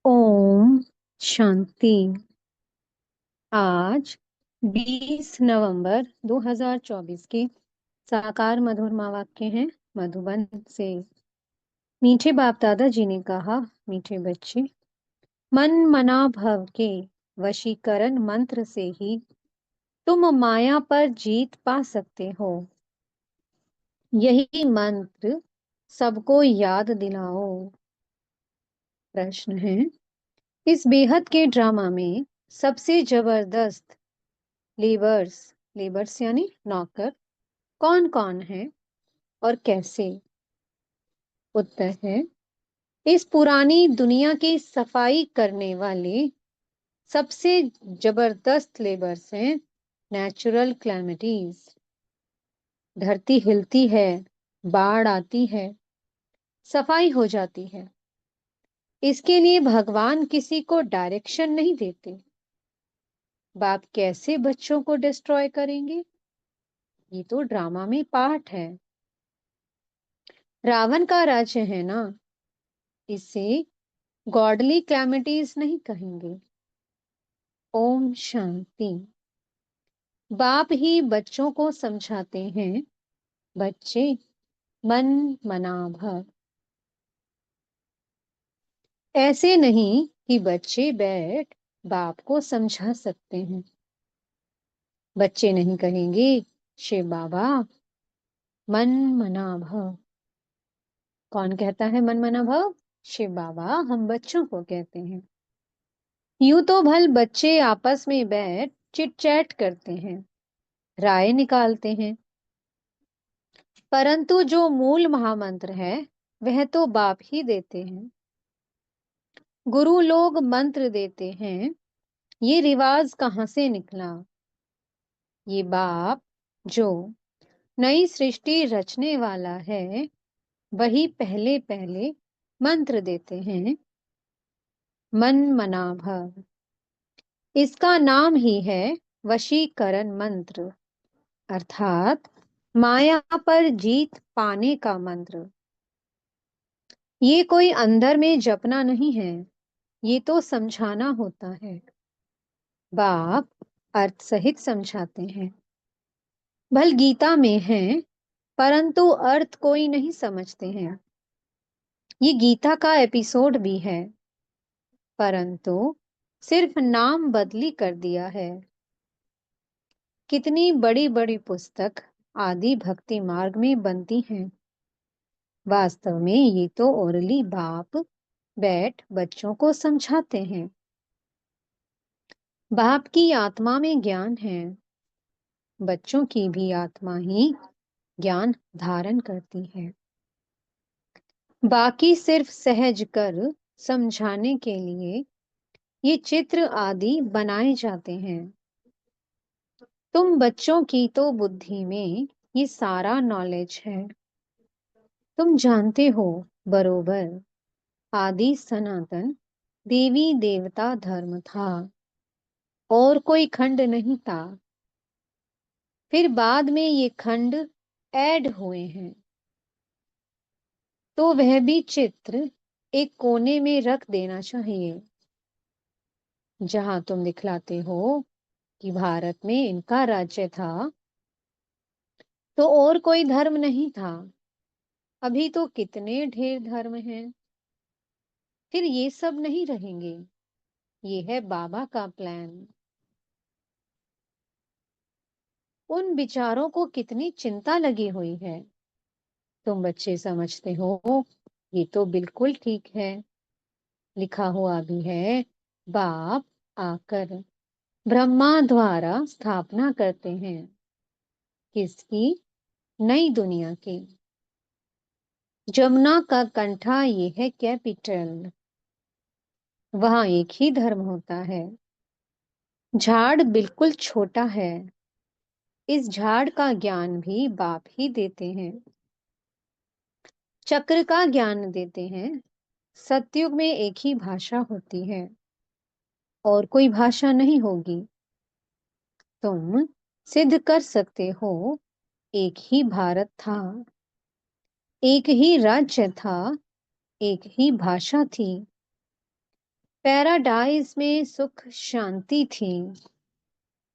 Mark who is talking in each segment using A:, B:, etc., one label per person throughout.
A: ओम शांति। आज 20 नवंबर 2024 के साकार मधुर वाक्य हैं मधुबन से। मीठे बाप दादा जी ने कहा, मीठे बच्चे, मन मना भव के वशीकरण मंत्र से ही तुम माया पर जीत पा सकते हो। यही मंत्र सबको याद दिलाओ। प्रश्न है, इस बेहद के ड्रामा में सबसे जबरदस्त लेबर्स लेबर्स यानी नौकर कौन कौन है और कैसे? उत्तर है, इस पुरानी दुनिया की सफाई करने वाले सबसे जबरदस्त लेबर्स हैं नेचुरल क्लैमिटीज। धरती हिलती है, बाढ़ आती है, सफाई हो जाती है। इसके लिए भगवान किसी को डायरेक्शन नहीं देते। बाप कैसे बच्चों को डिस्ट्रॉय करेंगे? ये तो ड्रामा में पार्ट है। रावण का राज्य है ना, इसे गॉडली क्लैमिटीज नहीं कहेंगे। ओम शांति। बाप ही बच्चों को समझाते हैं, बच्चे मन मना भव। ऐसे नहीं कि बच्चे बैठ बाप को समझा सकते हैं। बच्चे नहीं कहेंगे, शिव बाबा मन मना भव। कौन कहता है मन मना भव? शिव बाबा हम बच्चों को कहते हैं। यूं तो भल बच्चे आपस में बैठ चिट चैट करते हैं, राय निकालते हैं, परंतु जो मूल महामंत्र है वह तो बाप ही देते हैं। गुरु लोग मंत्र देते हैं, ये रिवाज कहाँ से निकला? ये बाप जो नई सृष्टि रचने वाला है वही पहले पहले मंत्र देते हैं, मन मना भव। इसका नाम ही है वशीकरण मंत्र, अर्थात माया पर जीत पाने का मंत्र। ये कोई अंदर में जपना नहीं है, ये तो समझाना होता है। बाप अर्थ सहित समझाते हैं। भल गीता में है, परंतु अर्थ कोई नहीं समझते हैं। ये गीता का एपिसोड भी है, परंतु सिर्फ नाम बदली कर दिया है। कितनी बड़ी बड़ी पुस्तक आदि भक्ति मार्ग में बनती हैं। वास्तव में ये तो ओरली बाप बैठ बच्चों को समझाते हैं। बाप की आत्मा में ज्ञान है, बच्चों की भी आत्मा ही ज्ञान धारण करती है। बाकी सिर्फ सहज कर समझाने के लिए ये चित्र आदि बनाए जाते हैं। तुम बच्चों की तो बुद्धि में ये सारा नॉलेज है। तुम जानते हो बरोबर, आदि सनातन देवी देवता धर्म था और कोई खंड नहीं था। फिर बाद में ये खंड ऐड हुए हैं, तो वह भी चित्र एक कोने में रख देना चाहिए। जहां तुम दिखलाते हो कि भारत में इनका राज्य था, तो और कोई धर्म नहीं था। अभी तो कितने ढेर धर्म हैं। फिर ये सब नहीं रहेंगे। ये है बाबा का प्लान। उन विचारों को कितनी चिंता लगी हुई है। तुम बच्चे समझते हो ये तो बिल्कुल ठीक है। लिखा हुआ भी है, बाप आकर ब्रह्मा द्वारा स्थापना करते हैं। किसकी? नई दुनिया की। जमुना का कंठा ये है कैपिटल। वहां एक ही धर्म होता है। झाड़ बिल्कुल छोटा है। इस झाड़ का ज्ञान भी बाप ही देते हैं। चक्र का ज्ञान देते हैं। सतयुग में एक ही भाषा होती है और कोई भाषा नहीं होगी। तुम सिद्ध कर सकते हो, एक ही भारत था, एक ही राज्य था, एक ही भाषा थी। पैराडाइज में सुख शांति थी,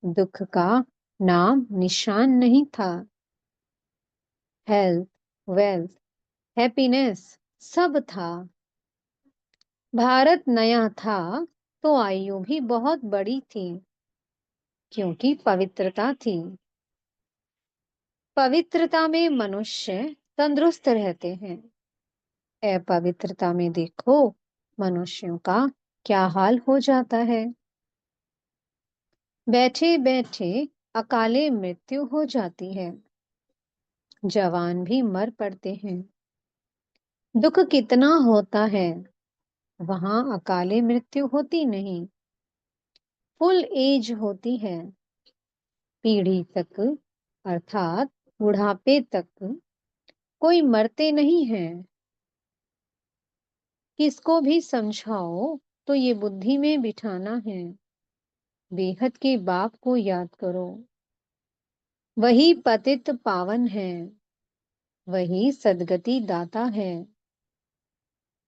A: दुख का नाम निशान नहीं था। हेल्थ, वेल्थ, हैप्पीनेस सब था। भारत नया था तो आयु भी बहुत बड़ी थी, क्योंकि पवित्रता थी। पवित्रता में मनुष्य तंदुरुस्त रहते हैं। अपवित्रता में देखो मनुष्यों का क्या हाल हो जाता है। बैठे बैठे अकाले मृत्यु हो जाती है, जवान भी मर पड़ते हैं। दुख कितना होता है, वहां अकाले मृत्यु होती नहीं, फुल एज होती है। पीढ़ी तक अर्थात बुढ़ापे तक कोई मरते नहीं है। किसको भी समझाओ तो ये बुद्धि में बिठाना है, बेहद के बाप को याद करो। वही पतित पावन है, वही सदगति दाता है।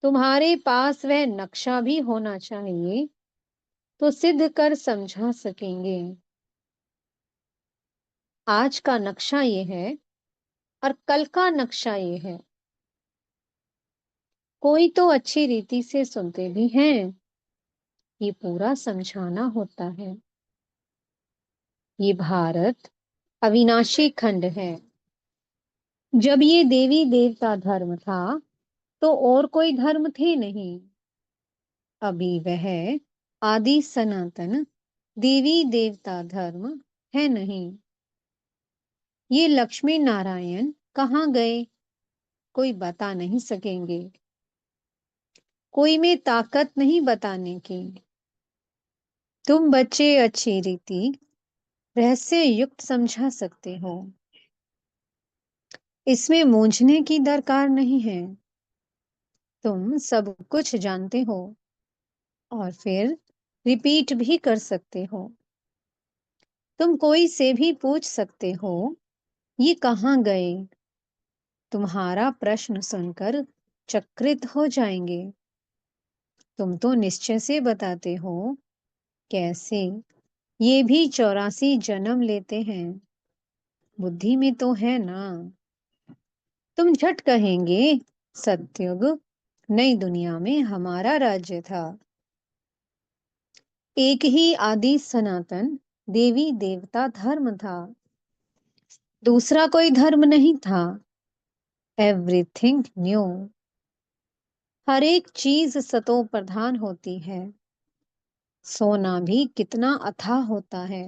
A: तुम्हारे पास वह नक्शा भी होना चाहिए तो सिद्ध कर समझा सकेंगे। आज का नक्शा ये है और कल का नक्शा ये है। कोई तो अच्छी रीति से सुनते भी हैं, ये पूरा समझाना होता है। ये भारत अविनाशी खंड है। जब ये देवी देवता धर्म था तो और कोई धर्म थे नहीं। अभी वह आदि सनातन देवी देवता धर्म है नहीं। ये लक्ष्मी नारायण कहाँ गए, कोई बता नहीं सकेंगे। कोई में ताकत नहीं बताने की। तुम बच्चे अच्छी रीति रहस्य युक्त समझा सकते हो, इसमें मूंझने की दरकार नहीं है। तुम सब कुछ जानते हो और फिर रिपीट भी कर सकते हो। तुम कोई से भी पूछ सकते हो, ये कहाँ गए। तुम्हारा प्रश्न सुनकर चकित हो जाएंगे। तुम तो निश्चय से बताते हो, कैसे। ये भी 84 जन्म लेते हैं, बुद्धि में तो है ना। तुम झट कहेंगे, सतयुग नई दुनिया में हमारा राज्य था। एक ही आदि सनातन देवी देवता धर्म था, दूसरा कोई धर्म नहीं था। Everything new. हर एक चीज सतो प्रधान होती है। सोना भी कितना अथाह होता है,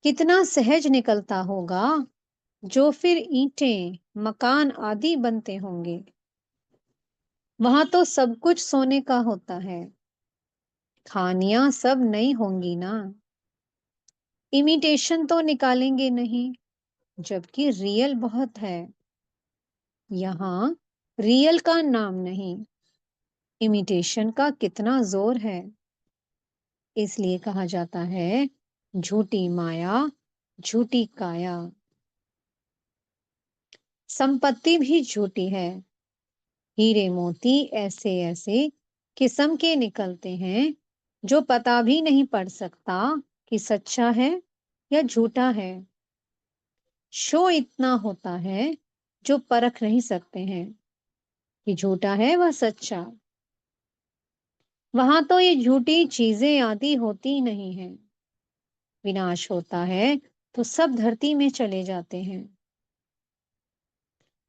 A: कितना सहज निकलता होगा, जो फिर ईंटें मकान आदि बनते होंगे। वहां तो सब कुछ सोने का होता है। खानियां सब नई होंगी ना। इमिटेशन तो निकालेंगे नहीं, जबकि रियल बहुत है। यहाँ रियल का नाम नहीं, इमिटेशन का कितना जोर है। इसलिए कहा जाता है, झूठी माया झूठी काया। संपत्ति भी झूठी है। हीरे मोती ऐसे ऐसे किस्म के निकलते हैं, जो पता भी नहीं पड़ सकता कि सच्चा है या झूठा है। शो इतना होता है जो परख नहीं सकते हैं कि झूठा है वह सच्चा। वहां तो ये झूठी चीजें आदि होती नहीं है। विनाश होता है तो सब धरती में चले जाते हैं।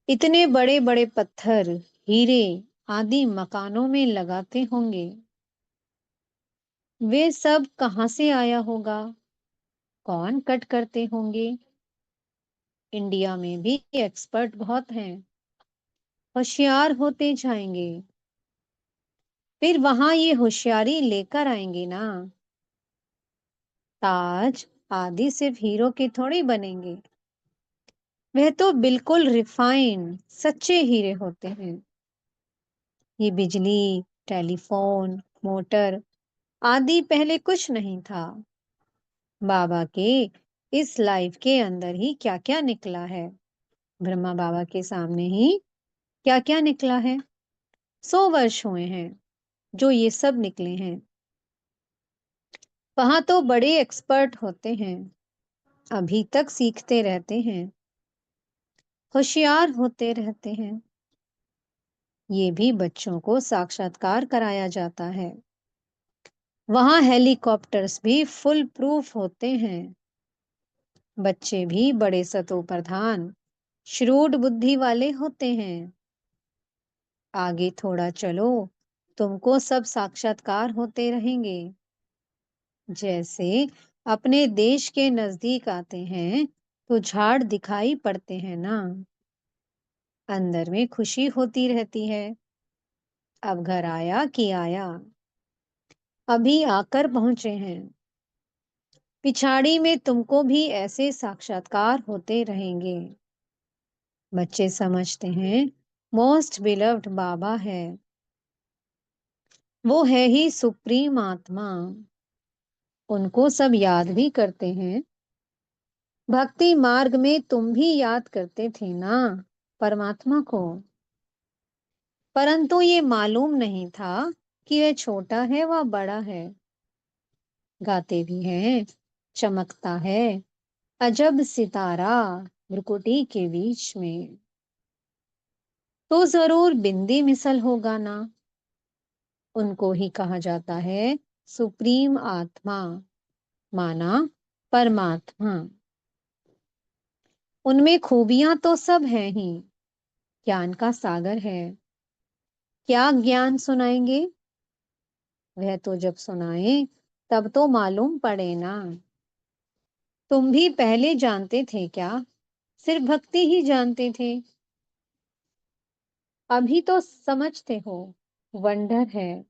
A: इतने बड़े बड़े पत्थर हीरे आदि मकानों में लगाते होंगे, वे सब कहाँ से आया होगा, कौन कट करते होंगे। इंडिया में भी एक्सपर्ट बहुत हैं, होशियार होते जाएंगे। फिर वहां ये होशियारी लेकर आएंगे ना। ताज आदि सिर्फ हीरो के थोड़ी बनेंगे, वह तो बिल्कुल रिफाइंड सच्चे हीरे होते हैं। ये बिजली, टेलीफोन, मोटर आदि पहले कुछ नहीं था। बाबा के इस लाइफ के अंदर ही क्या क्या निकला है। ब्रह्मा बाबा के सामने ही क्या क्या निकला है। 100 वर्ष हुए हैं। जो ये सब निकले हैं। वहां तो बड़े एक्सपर्ट होते हैं, अभी तक सीखते रहते हैं, होशियार होते रहते हैं। ये भी बच्चों को साक्षात्कार कराया जाता है। वहां हेलीकॉप्टर्स भी फुल प्रूफ होते हैं। बच्चे भी बड़े सतो प्रधान, श्रूड बुद्धि वाले होते हैं। आगे थोड़ा चलो, तुमको सब साक्षात्कार होते रहेंगे। जैसे अपने देश के नजदीक आते हैं तो झाड़ दिखाई पड़ते हैं ना, अंदर में खुशी होती रहती है। अब घर आया कि आया, अभी आकर पहुंचे हैं। पिछाड़ी में तुमको भी ऐसे साक्षात्कार होते रहेंगे। बच्चे समझते हैं मोस्ट बिलव्ड बाबा है, वो है ही सुप्रीम आत्मा। उनको सब याद भी करते हैं। भक्ति मार्ग में तुम भी याद करते थे ना परमात्मा को, परंतु ये मालूम नहीं था कि वह छोटा है वह बड़ा है। गाते भी हैं, चमकता है अजब सितारा भ्रुकुटी के बीच में, तो जरूर बिंदी मिसल होगा ना। उनको ही कहा जाता है सुप्रीम आत्मा, माना परमात्मा। उनमें खूबियां तो सब हैं ही, ज्ञान का सागर है। क्या ज्ञान सुनाएंगे? वह तो जब सुनाए तब तो मालूम पड़े ना। तुम भी पहले जानते थे क्या? सिर्फ भक्ति ही जानते थे। अभी तो समझते हो, वंडर है।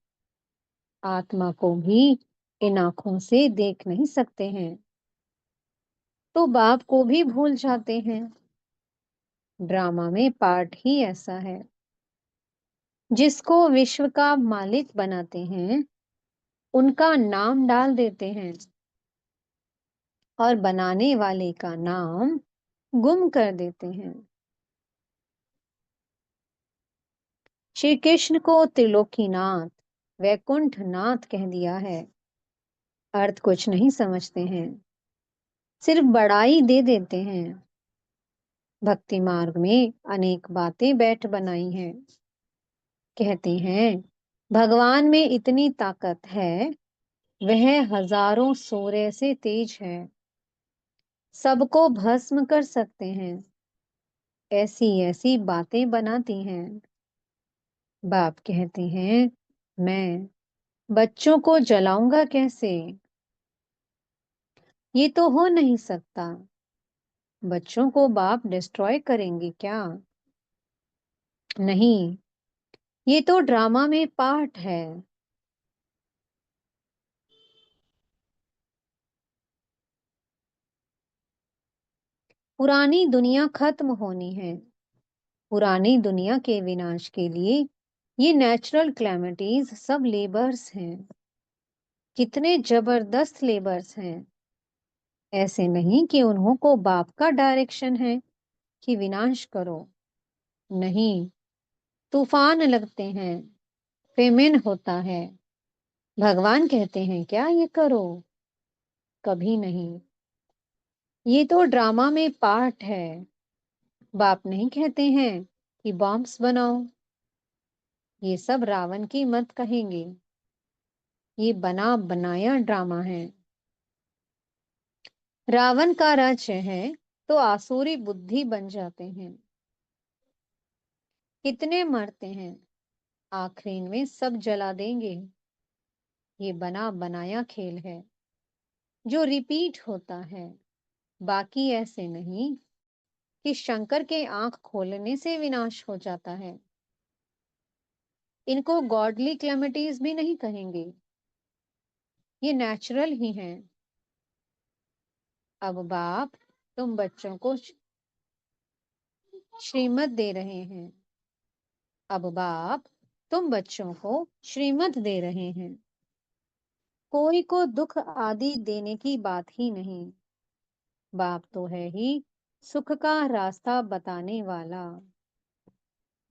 A: आत्मा को भी इन आंखों से देख नहीं सकते हैं, तो बाप को भी भूल जाते हैं। ड्रामा में पार्ट ही ऐसा है। जिसको विश्व का मालिक बनाते हैं उनका नाम डाल देते हैं, और बनाने वाले का नाम गुम कर देते हैं। श्री कृष्ण को त्रिलोकीनाथ, वैकुंठनाथ कह दिया है। अर्थ कुछ नहीं समझते हैं, सिर्फ बड़ाई दे देते हैं। भक्ति मार्ग में अनेक बातें बैठ बनाई हैं। कहते हैं भगवान में इतनी ताकत है, वह हजारों सूर्य से तेज है, सबको भस्म कर सकते हैं। ऐसी ऐसी बातें बनाती हैं। बाप कहते हैं मैं बच्चों को जलाऊंगा कैसे? ये तो हो नहीं सकता। बच्चों को बाप डिस्ट्रॉय करेंगे क्या? नहीं, ये तो ड्रामा में पार्ट है। पुरानी दुनिया खत्म होनी है। पुरानी दुनिया के विनाश के लिए ये नेचुरल क्लैमिटीज सब लेबर्स हैं। कितने जबरदस्त लेबर्स हैं। ऐसे नहीं कि उन्हों को बाप का डायरेक्शन है कि विनाश करो। नहीं, तूफान लगते हैं, फेमिन होता है। भगवान कहते हैं क्या ये करो? कभी नहीं। ये तो ड्रामा में पार्ट है। बाप नहीं कहते हैं कि बॉम्ब्स बनाओ। ये सब रावण की मत कहेंगे। ये बना बनाया ड्रामा है। रावण का राज्य है तो आसुरी बुद्धि बन जाते हैं। कितने मरते हैं, आखिरी में सब जला देंगे। ये बना बनाया खेल है जो रिपीट होता है। बाकी ऐसे नहीं कि शंकर के आंख खोलने से विनाश हो जाता है। इनको गॉडली क्लेमिटीज भी नहीं कहेंगे, ये नेचुरल ही हैं। अब बाप तुम बच्चों को श्रीमत दे रहे हैं। अब बाप तुम बच्चों को श्रीमत दे रहे हैं। कोई को दुख आदि देने की बात ही नहीं। बाप तो है ही सुख का रास्ता बताने वाला।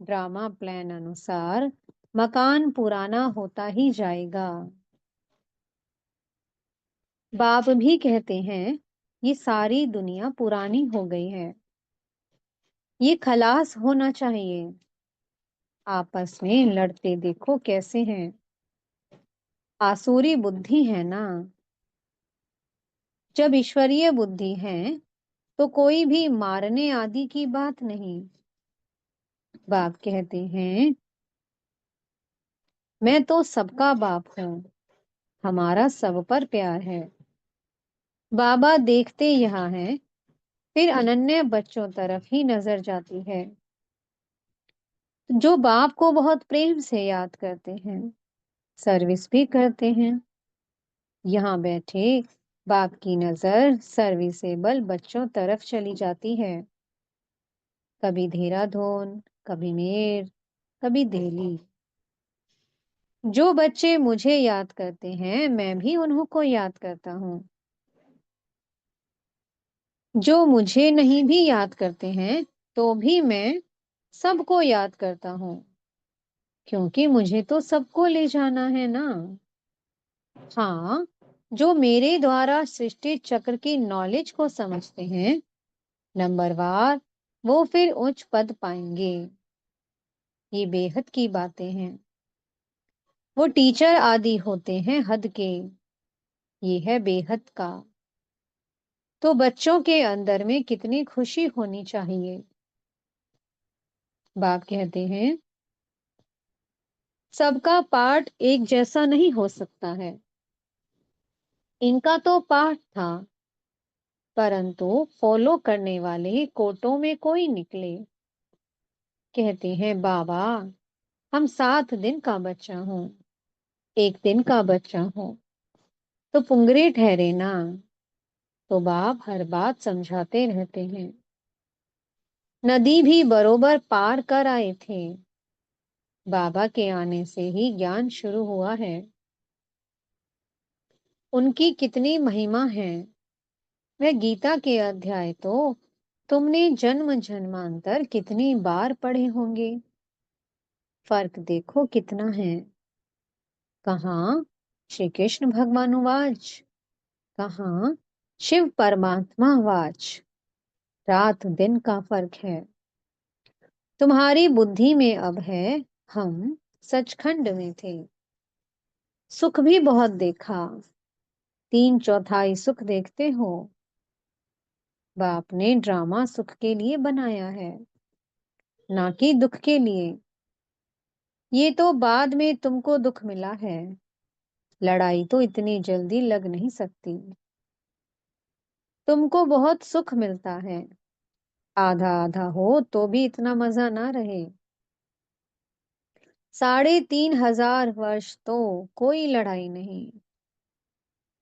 A: ड्रामा प्लान अनुसार मकान पुराना होता ही जाएगा। बाप भी कहते हैं, ये सारी दुनिया पुरानी हो गई है, ये खलास होना चाहिए। आपस में लड़ते देखो कैसे हैं, आसुरी बुद्धि है ना। जब ईश्वरीय बुद्धि है तो कोई भी मारने आदि की बात नहीं। बाप कहते हैं, मैं तो सबका बाप हूँ, हमारा सब पर प्यार है। बाबा देखते यहाँ हैं, फिर अनन्य बच्चों तरफ ही नजर जाती है, जो बाप को बहुत प्रेम से याद करते हैं, सर्विस भी करते हैं। यहाँ बैठे बाप की नजर सर्विसेबल बच्चों तरफ चली जाती है। कभी देहरादून, कभी मेर, कभी दिल्ली। जो बच्चे मुझे याद करते हैं मैं भी उन्हों को याद करता हूँ। जो मुझे नहीं भी याद करते हैं तो भी मैं सबको याद करता हूँ, क्योंकि मुझे तो सबको ले जाना है ना। हाँ, जो मेरे द्वारा सृष्टि चक्र की नॉलेज को समझते हैं नंबरवार, वो फिर उच्च पद पाएंगे। ये बेहद की बातें हैं। वो टीचर आदि होते हैं हद के, ये है बेहद का। तो बच्चों के अंदर में कितनी खुशी होनी चाहिए। बाप कहते हैं, सबका पाठ एक जैसा नहीं हो सकता है। इनका तो पाठ था, परंतु फॉलो करने वाले कोटों में कोई निकले। कहते हैं, बाबा हम 7 दिन का बच्चा हूँ, एक दिन का बच्चा हूँ, तो पुंगरे ठहरे ना। तो बाप हर बात समझाते रहते हैं। नदी भी बरोबर पार कर आए थे। बाबा के आने से ही ज्ञान शुरू हुआ है। उनकी कितनी महिमा है। वह गीता के अध्याय तो तुमने जन्म जन्मांतर कितनी बार पढ़े होंगे। फर्क देखो कितना है। कहाँ श्री कृष्ण भगवानुवाच, कहाँ शिव परमात्मा वाच। रात दिन का फर्क है। तुम्हारी बुद्धि में अब है, हम सचखंड में थे। सुख भी बहुत देखा, 3/4 सुख देखते हो। बाप ने ड्रामा सुख के लिए बनाया है, ना कि दुख के लिए। ये तो बाद में तुमको दुख मिला है, लड़ाई तो इतनी जल्दी लग नहीं सकती। तुमको बहुत सुख मिलता है, आधा आधा हो तो भी इतना मजा ना रहे। 3,500 वर्ष तो कोई लड़ाई नहीं,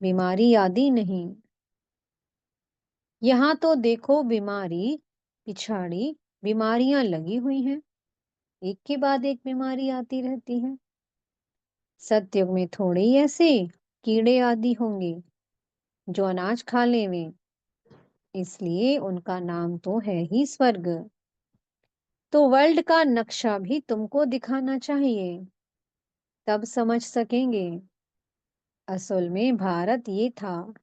A: बीमारी आदि नहीं। यहाँ तो देखो बीमारी पिछाड़ी बीमारियां लगी हुई हैं, एक के बाद एक बीमारी आती रहती है। सतयुग में थोड़े ही ऐसे कीड़े आदि होंगे जो अनाज खा लेवे, इसलिए उनका नाम तो है ही स्वर्ग। तो वर्ल्ड का नक्शा भी तुमको दिखाना चाहिए, तब समझ सकेंगे। असल में भारत ये था,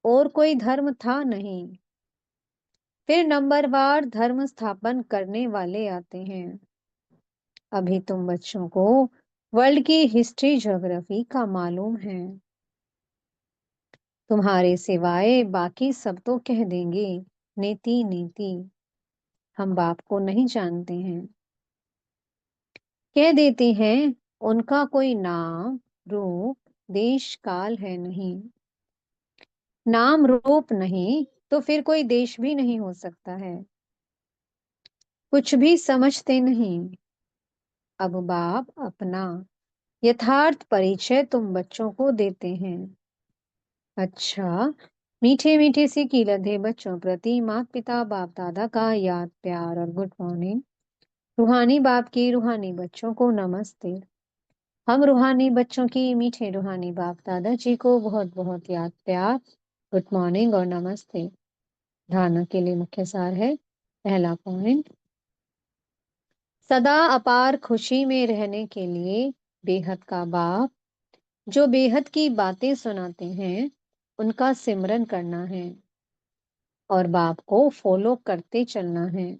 A: और कोई धर्म था नहीं। फिर नंबरवार धर्म स्थापन करने वाले आते हैं। अभी तुम बच्चों को वर्ल्ड की हिस्ट्री ज्योग्राफी का मालूम है। तुम्हारे सिवाय बाकी सब तो कह देंगे नीति नीति, हम बाप को नहीं जानते हैं। कह देते हैं उनका कोई नाम रूप देश काल है नहीं। नाम रूप नहीं तो फिर कोई देश भी नहीं हो सकता है। कुछ भी समझते नहीं। अब बाप अपना यथार्थ परिचय तुम बच्चों को देते हैं। अच्छा, मीठे मीठे से कीलधे बच्चों प्रति माता पिता बाप दादा का याद प्यार और गुड मॉर्निंग। रूहानी बाप की रूहानी बच्चों को नमस्ते। हम रूहानी बच्चों की मीठे रूहानी बाप दादा जी को बहुत बहुत याद प्यार, गुड मॉर्निंग और नमस्ते। धारणा के लिए मुख्य सार है। पहला पॉइंट, सदा अपार खुशी में रहने के लिए बेहद का बाप जो बेहद की बातें सुनाते हैं, उनका सिमरन करना है और बाप को फॉलो करते चलना है।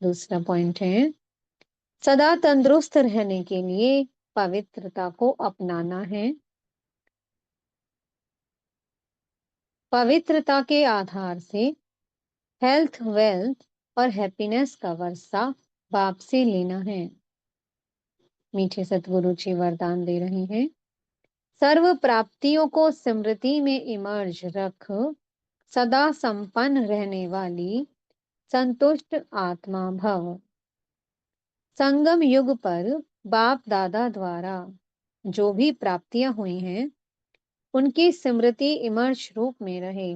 A: दूसरा पॉइंट है, सदा तंदुरुस्त रहने के लिए पवित्रता को अपनाना है। पवित्रता के आधार से हेल्थ, वेल्थ और हैप्पीनेस का वर्षा बाप से लेना है। मीठे सतगुरु जी वरदान दे रहे हैं, सर्व प्राप्तियों को स्मृति में इमर्ज रख, सदा संपन्न रहने वाली संतुष्ट आत्मा भव। संगम युग पर बाप दादा द्वारा जो भी प्राप्तियां हुई हैं, उनकी स्मृति इमर्श रूप में रहे,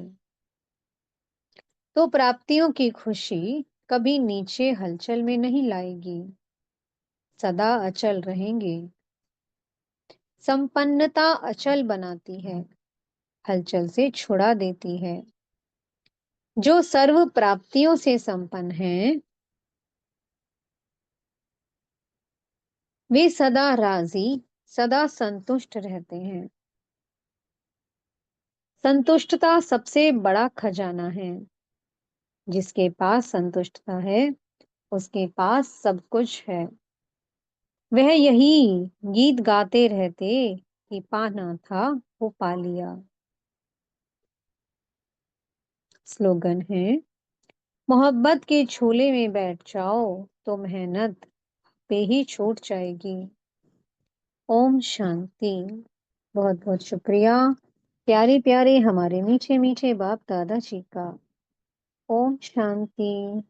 A: तो प्राप्तियों की खुशी कभी नीचे हलचल में नहीं लाएगी, सदा अचल रहेंगे। संपन्नता अचल बनाती है, हलचल से छुड़ा देती है। जो सर्व प्राप्तियों से संपन्न हैं, वे सदा राजी, सदा संतुष्ट रहते हैं। संतुष्टता सबसे बड़ा खजाना है। जिसके पास संतुष्टता है, उसके पास सब कुछ है। वह यही गीत गाते रहते कि पाना था वो पा लिया। स्लोगन है, मोहब्बत के झूले में बैठ जाओ तो मेहनत पे ही छूट जाएगी। ओम शांति। बहुत बहुत शुक्रिया प्यारे प्यारे हमारे मीठे मीठे बाप दादा जी का। ओम शांति।